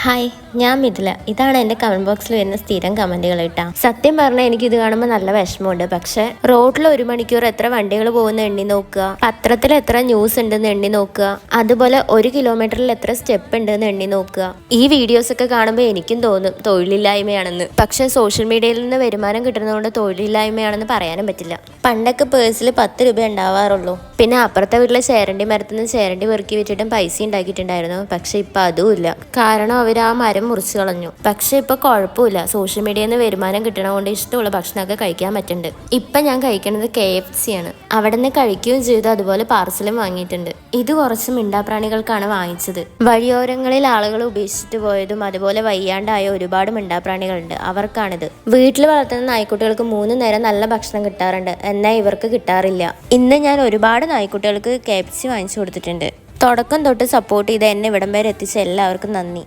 Hi, ഞാൻ മിഥില. ഇതാണ് എൻ്റെ കമൻറ്റ് ബോക്സിൽ വരുന്ന സ്ഥിരം കമൻറ്റുകൾ കേട്ടാ. സത്യം പറഞ്ഞാൽ എനിക്കിത് കാണുമ്പോൾ നല്ല വിഷമമുണ്ട്. പക്ഷെ റോഡിൽ 1 മണിക്കൂർ എത്ര വണ്ടികൾ പോകുന്ന എണ്ണി നോക്കുക, പത്രത്തിൽ എത്ര ന്യൂസ് ഉണ്ടെന്ന് എണ്ണി നോക്കുക, അതുപോലെ 1 കിലോമീറ്ററിൽ എത്ര സ്റ്റെപ്പ് ഉണ്ടെന്ന് എണ്ണി നോക്കുക. ഈ വീഡിയോസ് ഒക്കെ കാണുമ്പോൾ എനിക്കും തോന്നും തൊഴിലില്ലായ്മയാണെന്ന്. പക്ഷെ സോഷ്യൽ മീഡിയയിൽ നിന്ന് വരുമാനം കിട്ടുന്നതുകൊണ്ട് തൊഴിലില്ലായ്മയാണെന്ന് പറയാനും പറ്റില്ല. പണ്ടൊക്കെ പേഴ്സിൽ 10 രൂപ ഉണ്ടാവാറുള്ളൂ. പിന്നെ അപ്പുറത്തെ വീട്ടിലെ ചേരണ്ടി മരത്തിൽ നിന്ന് ചേരണ്ടി പെറുക്കി വെച്ചിട്ടും പൈസ ഉണ്ടാക്കിയിട്ടുണ്ടായിരുന്നു. പക്ഷെ ഇപ്പം അതുമില്ല. കാരണം അവർ ആ മരം മുറിച്ച് കളഞ്ഞു. പക്ഷെ ഇപ്പൊ കുഴപ്പമില്ല, സോഷ്യൽ മീഡിയയിൽ നിന്ന് വരുമാനം കിട്ടണതുകൊണ്ട് ഇഷ്ടമുള്ള ഭക്ഷണമൊക്കെ കഴിക്കാൻ പറ്റുന്നുണ്ട്. ഇപ്പൊ ഞാൻ കഴിക്കുന്നത് KFC ആണ്. അവിടെ നിന്ന് കഴിക്കുകയും ചെയ്തു, അതുപോലെ പാർസലും വാങ്ങിയിട്ടുണ്ട്. ഇത് കുറച്ച് മിണ്ടാപ്രാണികൾക്കാണ് വാങ്ങിച്ചത്. വഴിയോരങ്ങളിൽ ആളുകൾ ഉപേക്ഷിച്ചിട്ട് പോയതും അതുപോലെ വയ്യാണ്ടായ ഒരുപാട് മിണ്ടാപ്രാണികളുണ്ട്, അവർക്കാണിത്. വീട്ടിൽ വളർത്തുന്ന നായ്ക്കുട്ടികൾക്ക് 3 നേരം നല്ല ഭക്ഷണം കിട്ടാറുണ്ട്, എന്നാൽ ഇവർക്ക് കിട്ടാറില്ല. ഇന്ന് ഞാൻ ഒരുപാട് നായ്ക്കുട്ടികൾക്ക് KFC വാങ്ങിച്ചു കൊടുത്തിട്ടുണ്ട്. തുടക്കം തൊട്ട് സപ്പോർട്ട് ചെയ്ത് എന്നെ ഇവിടം വരെ എത്തിച്ച എല്ലാവർക്കും നന്ദി.